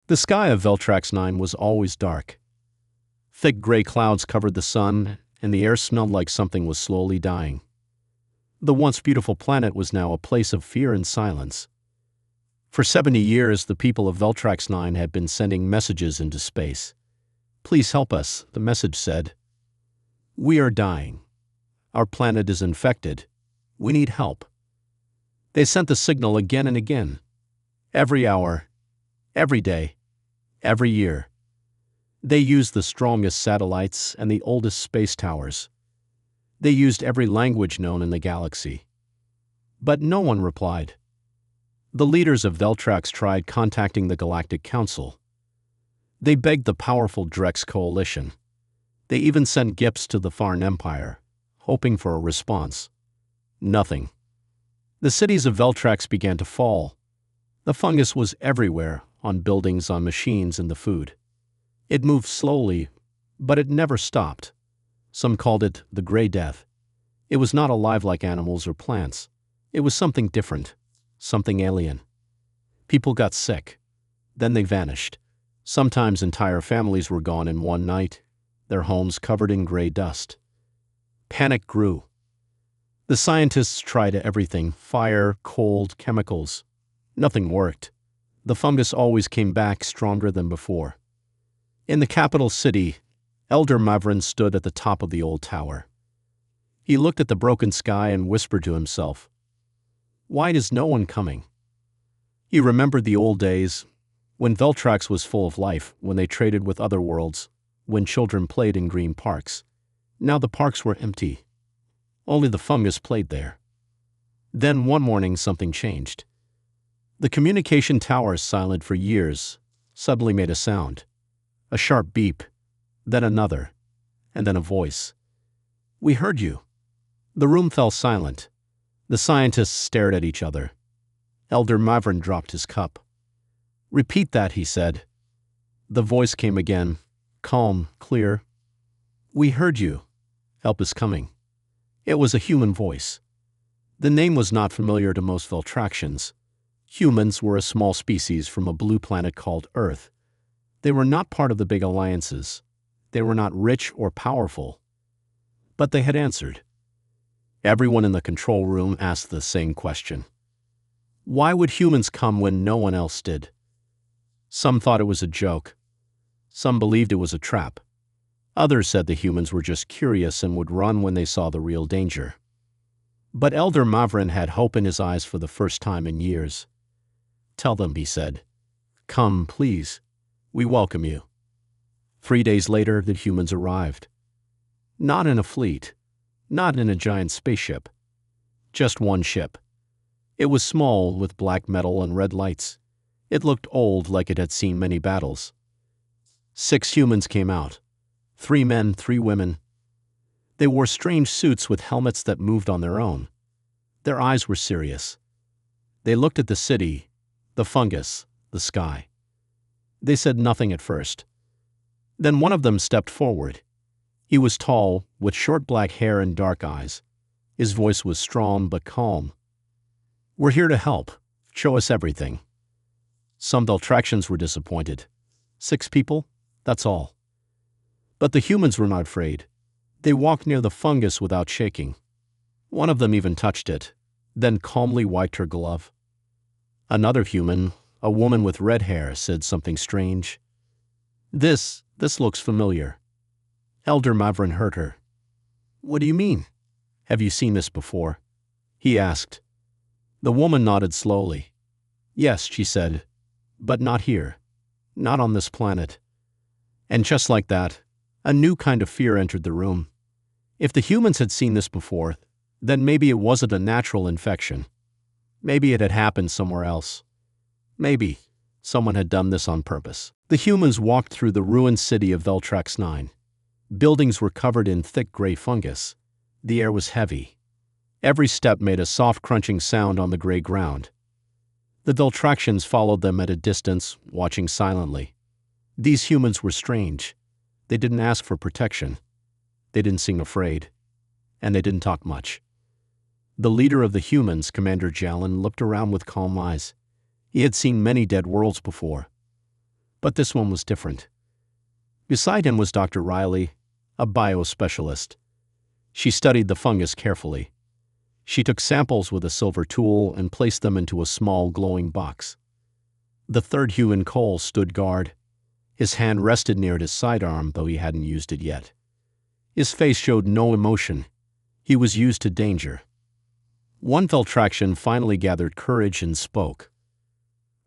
The sky of Veltrax 9 was always dark. Thick gray clouds covered the sun, and the air smelled like something was slowly dying. The once beautiful planet was now a place of fear and silence. For 70 years, the people of Veltrax 9 had been sending messages into space. "Please help us," the message said. "We are dying. Our planet is infected. We need help." They sent the signal again and again. Every hour, every day, every year. They used the strongest satellites and the oldest space towers. They used every language known in the galaxy. But no one replied. The leaders of Veltrax tried contacting the Galactic Council. They begged the powerful Drex coalition. They even sent gifts to the Farn Empire, hoping for a response. Nothing. The cities of Veltrax began to fall. The fungus was everywhere, on buildings, on machines, and the food. It moved slowly, but it never stopped. Some called it the Gray Death. It was not alive like animals or plants. It was something different, something alien. People got sick. Then they vanished. Sometimes entire families were gone in one night, their homes covered in gray dust. Panic grew. The scientists tried everything: fire, cold, chemicals. Nothing worked. The fungus always came back stronger than before. In the capital city, Elder Mavrin stood at the top of the old tower. He looked at the broken sky and whispered to himself, "Why is no one coming?" He remembered the old days, when Veltrax was full of life, when they traded with other worlds, when children played in green parks. Now the parks were empty. Only the fungus played there. Then one morning something changed. The communication towers, silent for years, suddenly made a sound. A sharp beep, then another, and then a voice. "We heard you." The room fell silent. The scientists stared at each other. Elder Mavrin dropped his cup. "Repeat that," he said. The voice came again, calm, clear. "We heard you. Help is coming." It was a human voice. The name was not familiar to most Veltraxians. Humans were a small species from a blue planet called Earth. They were not part of the big alliances. They were not rich or powerful. But they had answered. Everyone in the control room asked the same question. Why would humans come when no one else did? Some thought it was a joke. Some believed it was a trap. Others said the humans were just curious and would run when they saw the real danger. But Elder Mavrin had hope in his eyes for the first time in years. "Tell them," he said. "Come, please. We welcome you." 3 days later, the humans arrived. Not in a fleet, not in a giant spaceship. Just one ship. It was small, with black metal and red lights. It looked old, like it had seen many battles. 6 humans came out. 3 men, 3 women. They wore strange suits with helmets that moved on their own. Their eyes were serious. They looked at the city, the fungus, the sky. They said nothing at first. Then one of them stepped forward. He was tall, with short black hair and dark eyes. His voice was strong but calm. "We're here to help. Show us everything." Some Veltraxians were disappointed. 6 people? That's all. But the humans were not afraid. They walked near the fungus without shaking. One of them even touched it, then calmly wiped her glove. Another human, a woman with red hair, said something strange. This looks familiar." Elder Mavrin heard her. "What do you mean? Have you seen this before?" he asked. The woman nodded slowly. "Yes," she said, "but not here. Not on this planet." And just like that, a new kind of fear entered the room. If the humans had seen this before, then maybe it wasn't a natural infection. Maybe it had happened somewhere else. Maybe someone had done this on purpose. The humans walked through the ruined city of Veltrax 9. Buildings were covered in thick gray fungus. The air was heavy. Every step made a soft crunching sound on the gray ground. The Veltraxians followed them at a distance, watching silently. These humans were strange. They didn't ask for protection. They didn't seem afraid. And they didn't talk much. The leader of the humans, Commander Jalin, looked around with calm eyes. He had seen many dead worlds before. But this one was different. Beside him was Dr. Riley, a biospecialist. She studied the fungus carefully. She took samples with a silver tool and placed them into a small glowing box. The third human, Cole, stood guard. His hand rested near his sidearm, though he hadn't used it yet. His face showed no emotion. He was used to danger. One Veltraction finally gathered courage and spoke.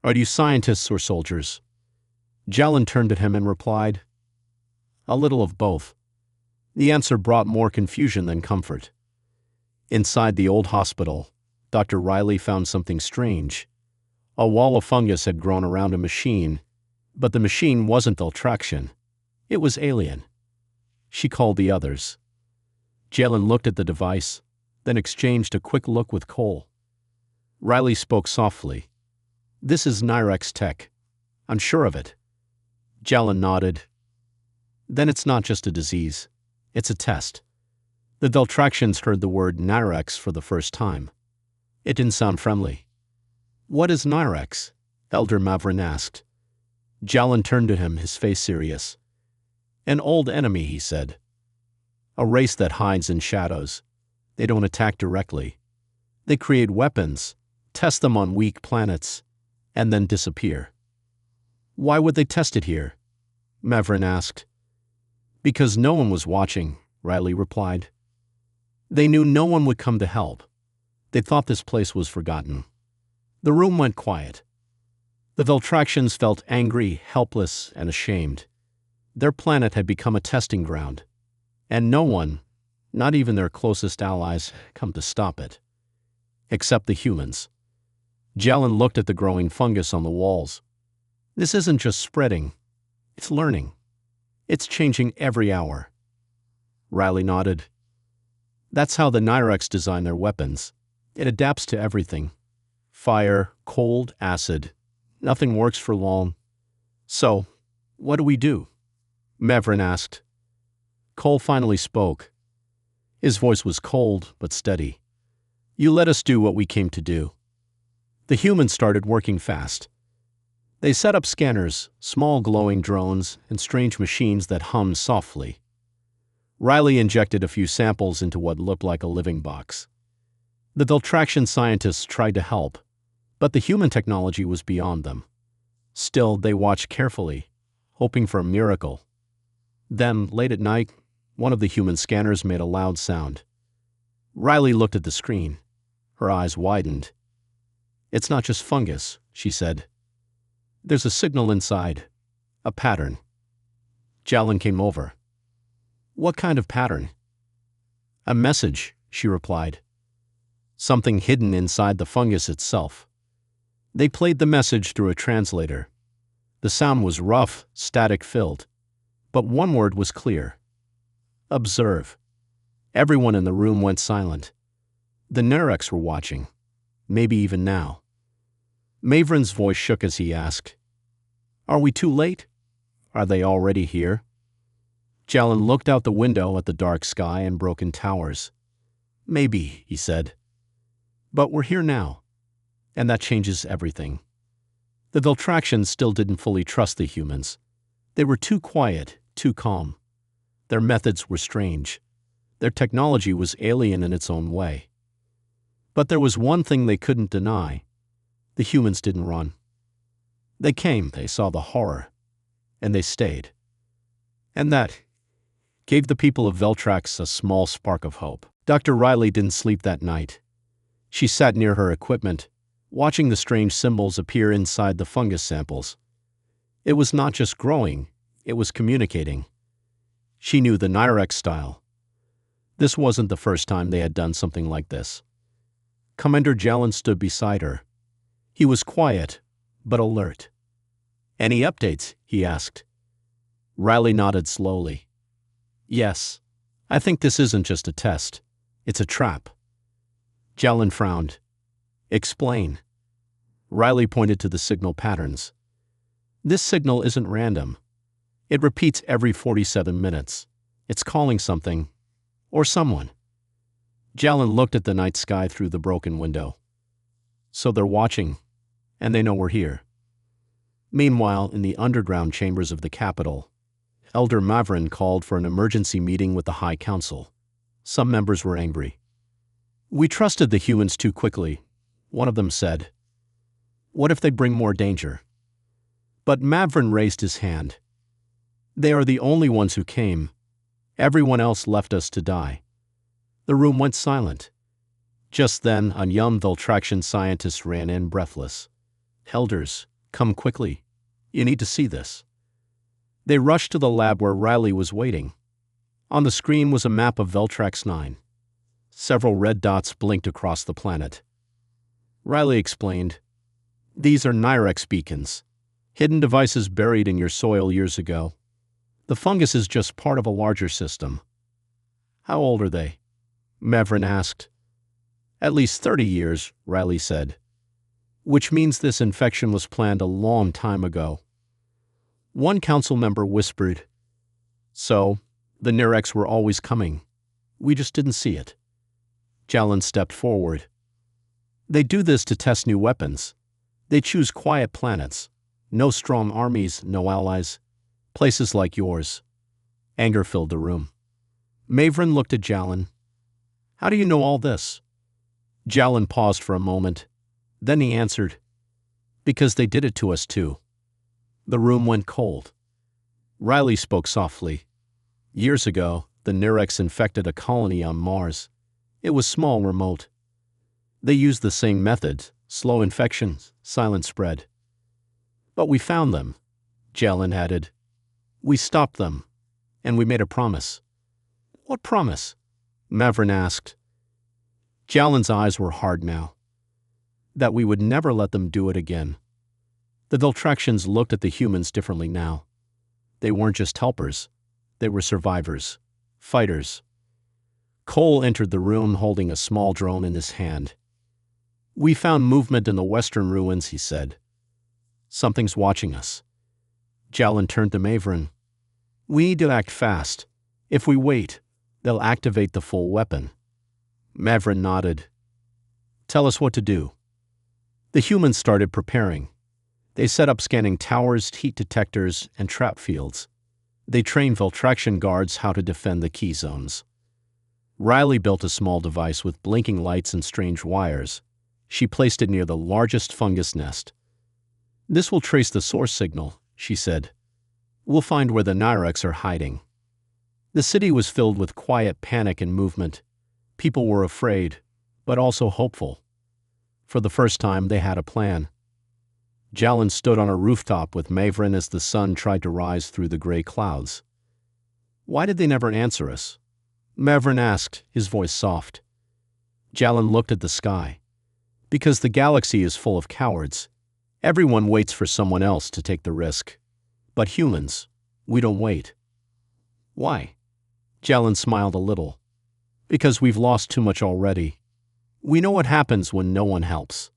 "Are you scientists or soldiers?" Jalin turned at him and replied, "A little of both." The answer brought more confusion than comfort. Inside the old hospital, Dr. Riley found something strange. A wall of fungus had grown around a machine, but the machine wasn't Veltraction. It was alien. She called the others. Jalin looked at the device, then exchanged a quick look with Cole. Riley spoke softly. "This is Nyrex tech. I'm sure of it." Jalin nodded. "Then it's not just a disease. It's a test." The Veltractions heard the word Nyrex for the first time. It didn't sound friendly. "What is Nyrex?" Elder Mavrin asked. Jalin turned to him, his face serious. "An old enemy," he said. "A race that hides in shadows. They don't attack directly. They create weapons, test them on weak planets, and then disappear." "Why would they test it here?" Mavrin asked. "Because no one was watching," Riley replied. "They knew no one would come to help. They thought this place was forgotten." The room went quiet. The Veltractions felt angry, helpless, and ashamed. Their planet had become a testing ground, and no one, not even their closest allies, had come to stop it. Except the humans. Jalin looked at the growing fungus on the walls. "This isn't just spreading. It's learning. It's changing every hour." Riley nodded. "That's how the Nyrex design their weapons. It adapts to everything. Fire, cold, acid. Nothing works for long. So, what do we do?" Mavrin asked. Cole finally spoke. His voice was cold but steady. "You let us do what we came to do." The humans started working fast. They set up scanners, small glowing drones, and strange machines that hummed softly. Riley injected a few samples into what looked like a living box. The Veltraction scientists tried to help, but the human technology was beyond them. Still, they watched carefully, hoping for a miracle. Then, late at night, one of the human scanners made a loud sound. Riley looked at the screen. Her eyes widened. "It's not just fungus," she said. "There's a signal inside. A pattern." Jalin came over. "What kind of pattern?" "A message," she replied. "Something hidden inside the fungus itself." They played the message through a translator. The sound was rough, static-filled, but one word was clear. "Observe." Everyone in the room went silent. The Nyrex were watching, maybe even now. Mavrin's voice shook as he asked, "Are we too late? Are they already here?" Jalin looked out the window at the dark sky and broken towers. "Maybe," he said. "But we're here now, and that changes everything." The Veltractions still didn't fully trust the humans. They were too quiet, too calm. Their methods were strange. Their technology was alien in its own way. But there was one thing they couldn't deny. The humans didn't run. They came, they saw the horror, and they stayed. And that gave the people of Veltrax a small spark of hope. Dr. Riley didn't sleep that night. She sat near her equipment, watching the strange symbols appear inside the fungus samples. It was not just growing, it was communicating. She knew the Nyrex style. This wasn't the first time they had done something like this. Commander Jalin stood beside her. He was quiet, but alert. "Any updates?" he asked. Riley nodded slowly. "Yes, I think this isn't just a test. It's a trap." Jalin frowned. "Explain." Riley pointed to the signal patterns. "This signal isn't random. It repeats every 47 minutes. It's calling something, or someone." Jalin looked at the night sky through the broken window. "So they're watching, and they know we're here." Meanwhile, in the underground chambers of the capital, Elder Mavrin called for an emergency meeting with the High Council. Some members were angry. "We trusted the humans too quickly," one of them said. "What if they bring more danger?" But Mavrin raised his hand. "They are the only ones who came. Everyone else left us to die." The room went silent. Just then, a young Viltraxian scientist ran in, breathless. "Elders, come quickly. You need to see this." They rushed to the lab where Riley was waiting. On the screen was a map of Veltrax 9. Several red dots blinked across the planet. Riley explained, "These are Nyrex beacons, hidden devices buried in your soil years ago. The fungus is just part of a larger system." "How old are they?" Mavrin asked. "At least 30 years, Riley said. "Which means this infection was planned a long time ago." One council member whispered, "So, the Nyrex were always coming. We just didn't see it." Jalin stepped forward. "They do this to test new weapons. They choose quiet planets. No strong armies, no allies. Places like yours." Anger filled the room. Mavrin looked at Jalin. "How do you know all this?" Jalin paused for a moment. Then he answered, "Because they did it to us too." The room went cold. Riley spoke softly. "Years ago, the Nyrex infected a colony on Mars. It was small, remote. They used the same method, slow infection, silent spread. But we found them," Jalin added. "We stopped them, and we made a promise." "What promise?" Mavrin asked. Jalin's eyes were hard now. "That we would never let them do it again." The Viltraxians looked at the humans differently now. They weren't just helpers. They were survivors. Fighters. Cole entered the room holding a small drone in his hand. "We found movement in the western ruins," he said. "Something's watching us." Jalin turned to Mavrin. "We need to act fast. If we wait, they'll activate the full weapon." Mavrin nodded. "Tell us what to do." The humans started preparing. They set up scanning towers, heat detectors, and trap fields. They trained Viltraxian guards how to defend the key zones. Riley built a small device with blinking lights and strange wires. She placed it near the largest fungus nest. "This will trace the source signal," she said. "We'll find where the Nyrex are hiding." The city was filled with quiet panic and movement. People were afraid, but also hopeful. For the first time, they had a plan. Jalin stood on a rooftop with Mavrin as the sun tried to rise through the gray clouds. "Why did they never answer us?" Mavrin asked, his voice soft. Jalin looked at the sky. "Because the galaxy is full of cowards. Everyone waits for someone else to take the risk. But humans, we don't wait." "Why?" Jalin smiled a little. "Because we've lost too much already. We know what happens when no one helps."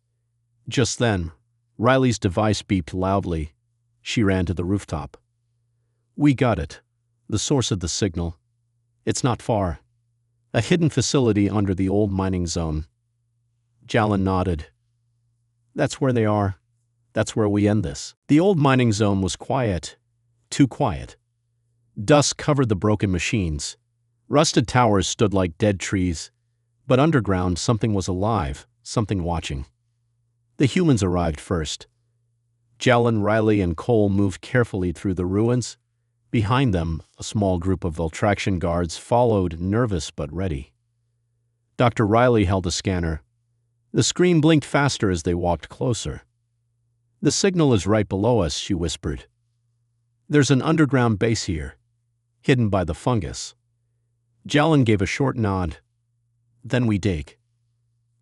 Just then, Riley's device beeped loudly. She ran to the rooftop. "We got it. The source of the signal. It's not far. A hidden facility under the old mining zone." Jalin nodded. "That's where they are. That's where we end this." The old mining zone was quiet. Too quiet. Dust covered the broken machines. Rusted towers stood like dead trees. But underground, something was alive, something watching. The humans arrived first. Jalin, Riley, and Cole moved carefully through the ruins. Behind them, a small group of Viltraxian guards followed, nervous but ready. Dr. Riley held a scanner. The screen blinked faster as they walked closer. "The signal is right below us," she whispered. "There's an underground base here, hidden by the fungus." Jalin gave a short nod. "Then we dig."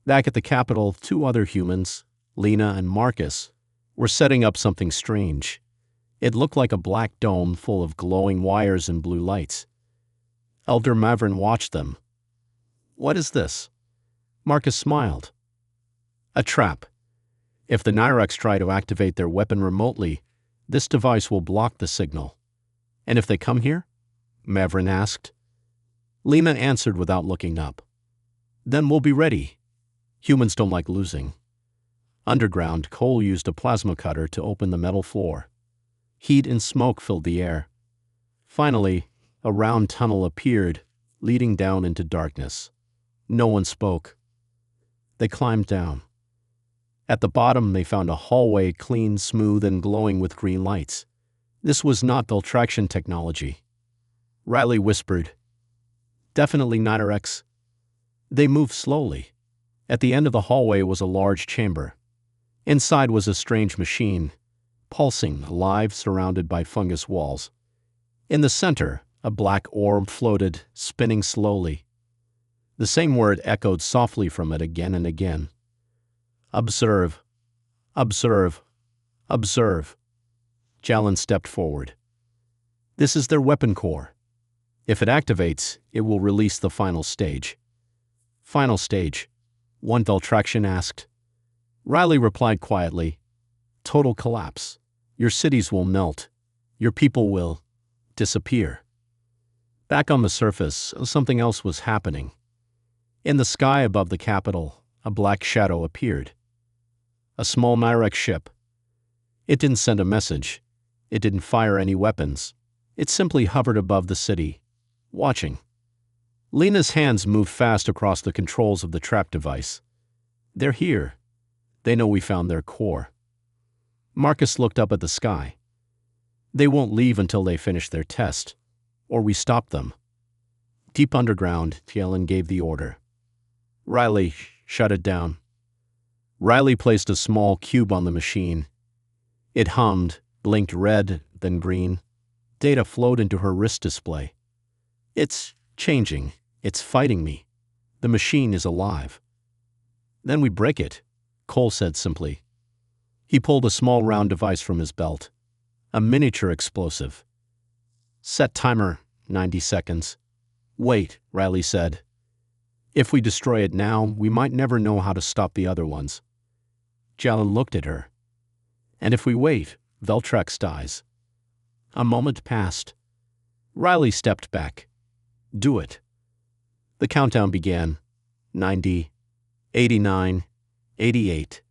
Back at the capital, two other humans, Lena and Marcus, were setting up something strange. It looked like a black dome full of glowing wires and blue lights. Elder Mavrin watched them. "What is this?" Marcus smiled. "A trap. If the Nyrex try to activate their weapon remotely, this device will block the signal." "And if they come here?" Mavrin asked. Lena answered without looking up. "Then we'll be ready. Humans don't like losing." Underground, Cole used a plasma cutter to open the metal floor. Heat and smoke filled the air. Finally, a round tunnel appeared, leading down into darkness. No one spoke. They climbed down. At the bottom, they found a hallway clean, smooth, and glowing with green lights. This was not Veltraction technology. Riley whispered, "Definitely Nidorex." They moved slowly. At the end of the hallway was a large chamber. Inside was a strange machine, pulsing, alive, surrounded by fungus walls. In the center, a black orb floated, spinning slowly. The same word echoed softly from it again and again. "Observe, observe, observe." Jalin stepped forward. "This is their weapon core. If it activates, it will release the final stage." "Final stage?" one Veltraction asked. Riley replied quietly, "Total collapse. Your cities will melt. Your people will disappear." Back on the surface, something else was happening. In the sky above the capital, a black shadow appeared. A small Nidorex ship. It didn't send a message. It didn't fire any weapons. It simply hovered above the city, watching. Lena's hands moved fast across the controls of the trap device. "They're here. They know we found their core." Marcus looked up at the sky. "They won't leave until they finish their test, or we stop them." Deep underground, Jalin gave the order. "Riley, shut it down." Riley placed a small cube on the machine. It hummed, blinked red, then green. Data flowed into her wrist display. "It's changing. It's fighting me. The machine is alive." "Then we break it," Cole said simply. He pulled a small round device from his belt. A miniature explosive. "Set timer, 90 seconds. "Wait," Riley said. "If we destroy it now, we might never know how to stop the other ones." Jalin looked at her. "And if we wait, Veltrax dies." A moment passed. Riley stepped back. "Do it." The countdown began. 90, 89, 88.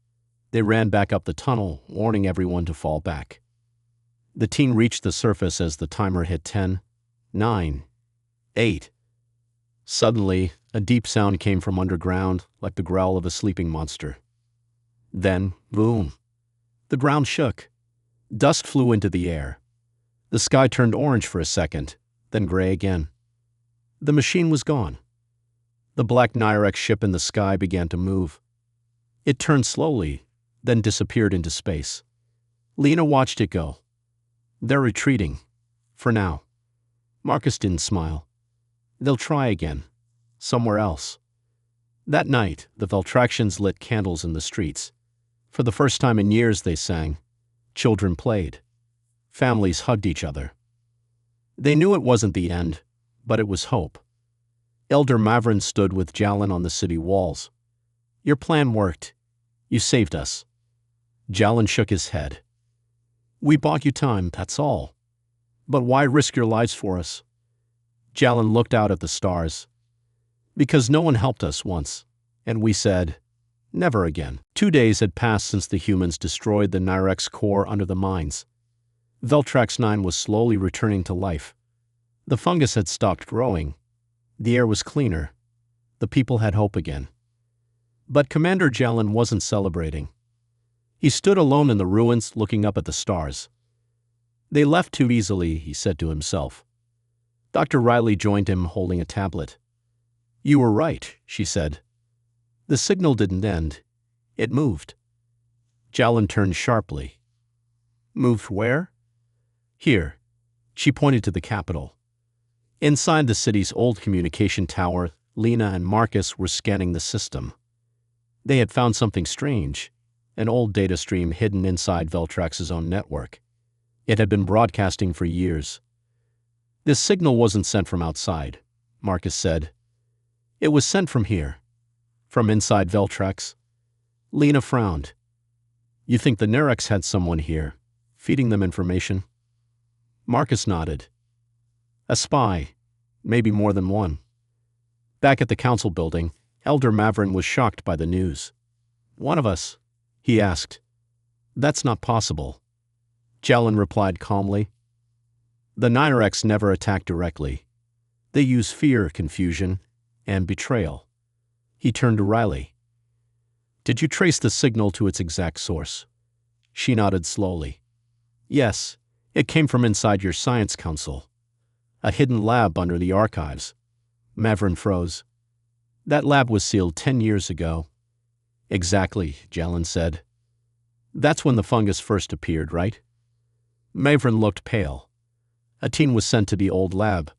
They ran back up the tunnel, warning everyone to fall back. The team reached the surface as the timer hit 10, 9, 8. Suddenly, a deep sound came from underground, like the growl of a sleeping monster. Then, boom. The ground shook. Dust flew into the air. The sky turned orange for a second, then gray again. The machine was gone. The black Nidorex ship in the sky began to move. It turned slowly, then disappeared into space. Lena watched it go. "They're retreating. For now." Marcus didn't smile. "They'll try again. Somewhere else." That night, the Veltractions lit candles in the streets. For the first time in years, they sang. Children played. Families hugged each other. They knew it wasn't the end, but it was hope. Elder Mavrin stood with Jalin on the city walls. "Your plan worked. You saved us." Jalin shook his head. "We bought you time, that's all. But why risk your lives for us?" Jalin looked out at the stars. "Because no one helped us once, and we said, never again." 2 days had passed since the humans destroyed the Nidorex core under the mines. Veltrax 9 was slowly returning to life. The fungus had stopped growing. The air was cleaner. The people had hope again. But Commander Jalin wasn't celebrating. He stood alone in the ruins, looking up at the stars. "They left too easily," he said to himself. Dr. Riley joined him, holding a tablet. "You were right," she said. The signal didn't end. It moved. Jalin turned sharply. "Moved where?" "Here." She pointed to the capital. Inside the city's old communication tower, Lena and Marcus were scanning the system. They had found something strange, an old data stream hidden inside Veltrax's own network. It had been broadcasting for years. "This signal wasn't sent from outside," Marcus said. "It was sent from here, from inside Veltrax." Lena frowned. "You think the Nidorex had someone here, feeding them information?" Marcus nodded. "A spy, maybe more than one." Back at the council building, Elder Mavrin was shocked by the news. "One of us, he asked. That's not possible. Jalen replied calmly. The Ninerex never attack directly. They use fear, confusion, and betrayal. He turned to Riley. Did you trace the signal to its exact source? She nodded slowly. Yes, it came from inside your science council. A hidden lab under the archives. Mavrin froze. That lab was sealed 10 years ago. Exactly, Jalen said. That's when the fungus first appeared, right? Mavrin looked pale. A team was sent to the old lab.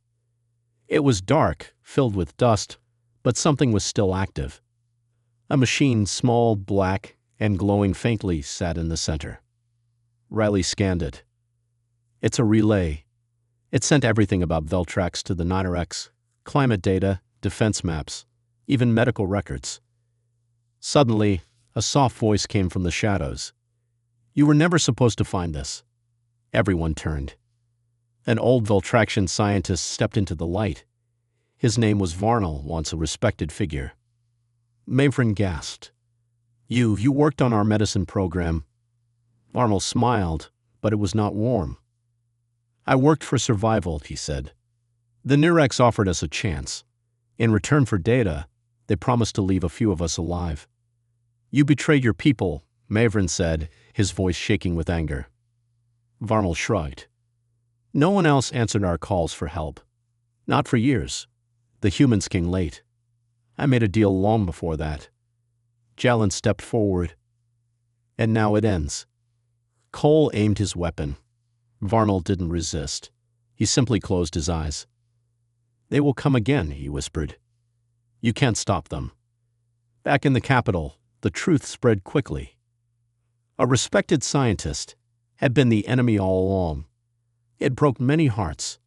It was dark, filled with dust, but something was still active. A machine, small, black, and glowing faintly, sat in the center. Riley scanned it. It's a relay. It sent everything about Veltrax to the Ninerex, climate data, defense maps, even medical records. Suddenly, a soft voice came from the shadows. You were never supposed to find this. Everyone turned. An old Veltraxian scientist stepped into the light. His name was Varnal, once a respected figure. Mavrin gasped. You worked on our medicine program. Varnal smiled, but it was not warm. I worked for survival, he said. The Ninerex offered us a chance. In return for data, they promised to leave a few of us alive. You betrayed your people, Mavrin said, his voice shaking with anger. Varnal shrugged. No one else answered our calls for help. Not for years. The humans came late. I made a deal long before that. Jalen stepped forward. And now it ends. Cole aimed his weapon. Varnal didn't resist. He simply closed his eyes. They will come again, he whispered. You can't stop them. Back in the capital, the truth spread quickly. A respected scientist had been the enemy all along. It broke many hearts,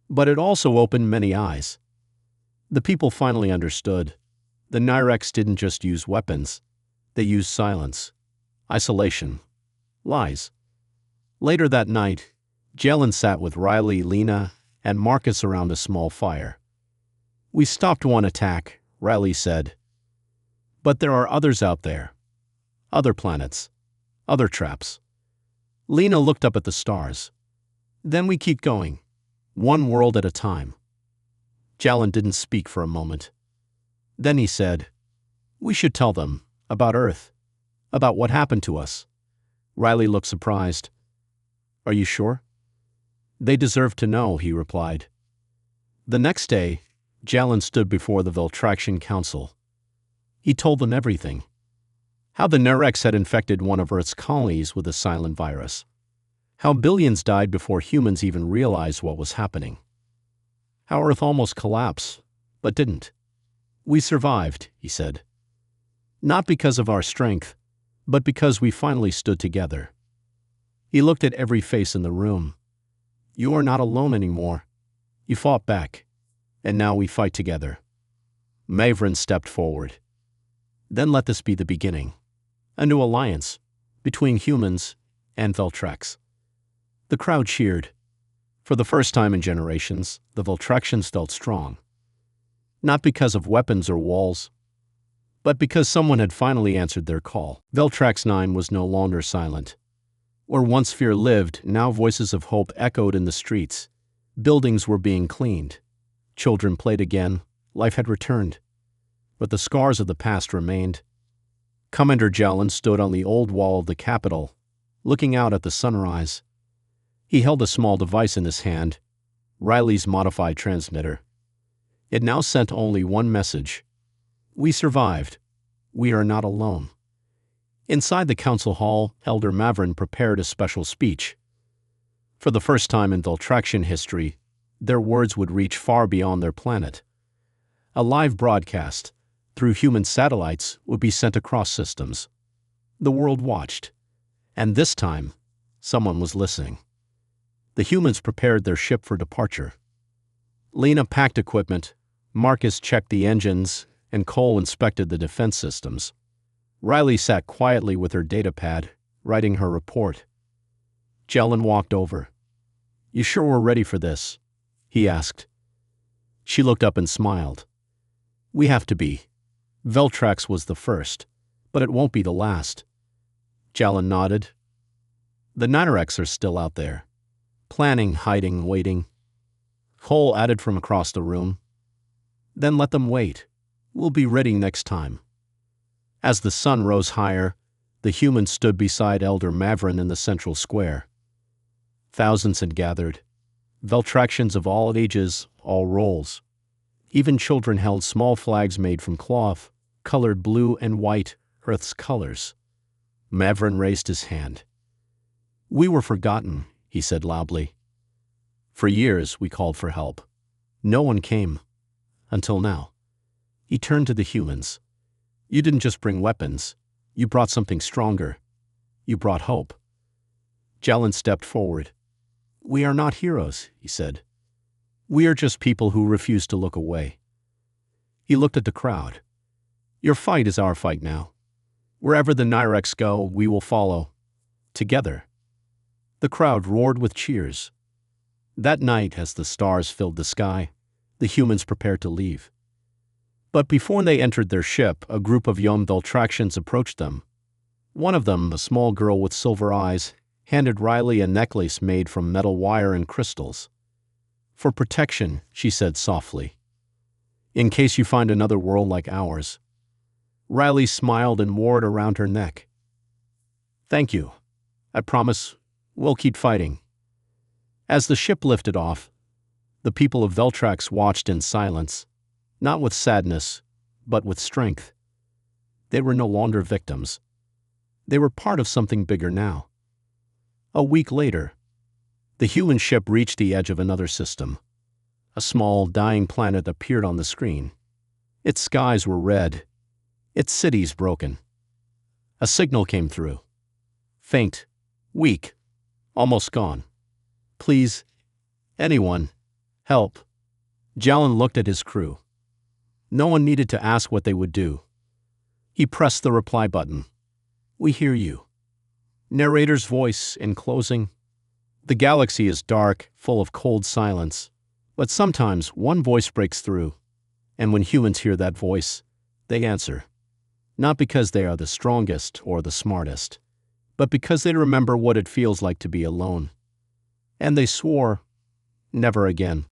but it also opened many eyes. The people finally understood. The Ninerex didn't just use weapons. They used silence, isolation, lies. Later that night, Jalen sat with Riley, Lena, and Marcus around a small fire. We stopped one attack, Riley said. But there are others out there. Other planets. Other traps. Lena looked up at the stars. Then we keep going, one world at a time. Jalen didn't speak for a moment. Then he said, we should tell them about Earth, about what happened to us. Riley looked surprised. Are you sure? They deserve to know, he replied. The next day, Jalen stood before the Veltraxian Council. He told them everything. How the Ninerex had infected one of Earth's colonies with a silent virus. How billions died before humans even realized what was happening. How Earth almost collapsed, but didn't. We survived, he said. Not because of our strength, but because we finally stood together. He looked at every face in the room. You are not alone anymore. You fought back, and now we fight together. Mavrin stepped forward. Then let this be the beginning. A new alliance between humans and Veltrax. The crowd cheered. For the first time in generations, the Veltraxians felt strong. Not because of weapons or walls, but because someone had finally answered their call. Veltrax 9 was no longer silent. Where once fear lived, now voices of hope echoed in the streets. Buildings were being cleaned. Children played again. Life had returned. But the scars of the past remained. Commander Jalen stood on the old wall of the capital, looking out at the sunrise. He held a small device in his hand, Riley's modified transmitter. It now sent only one message. We survived. We are not alone. Inside the council hall, Elder Mavrin prepared a special speech. For the first time in Veltraxian history, their words would reach far beyond their planet. A live broadcast, through human satellites, would be sent across systems. The world watched. And this time, someone was listening. The humans prepared their ship for departure. Lena packed equipment, Marcus checked the engines, and Cole inspected the defense systems. Riley sat quietly with her datapad, writing her report. Jalen walked over. You sure we're ready for this? He asked. She looked up and smiled. We have to be. Veltrax was the first, but it won't be the last. Jalin nodded. The Nyrex are still out there. Planning, hiding, waiting. Cole added from across the room. Then let them wait. We'll be ready next time. As the sun rose higher, the humans stood beside Elder Mavrin in the central square. Thousands had gathered. Veltraxians of all ages, all roles. Even children held small flags made from cloth, colored blue and white, Earth's colors. Mavrin raised his hand. We were forgotten, he said loudly. For years we called for help. No one came. Until now. He turned to the humans. You didn't just bring weapons. You brought something stronger. You brought hope. Jalin stepped forward. We are not heroes, he said. We are just people who refuse to look away. He looked at the crowd. Your fight is our fight now. Wherever the Nyrex go, we will follow. Together. The crowd roared with cheers. That night, as the stars filled the sky, the humans prepared to leave. But before they entered their ship, a group of young Veltraxians approached them. One of them, a small girl with silver eyes, handed Riley a necklace made from metal wire and crystals. For protection, she said softly. In case you find another world like ours. Riley smiled and wore it around her neck. Thank you. I promise we'll keep fighting. As the ship lifted off, the people of Veltrax watched in silence, not with sadness, but with strength. They were no longer victims. They were part of something bigger now. A week later, the human ship reached the edge of another system. A small, dying planet appeared on the screen. Its skies were red, its cities broken. A signal came through. Faint, weak, almost gone. Please, anyone, help. Jalin looked at his crew. No one needed to ask what they would do. He pressed the reply button. We hear you. Narrator's voice in closing. The galaxy is dark, full of cold silence. But sometimes one voice breaks through. And when humans hear that voice, they answer. Not because they are the strongest or the smartest, but because they remember what it feels like to be alone. And they swore, never again.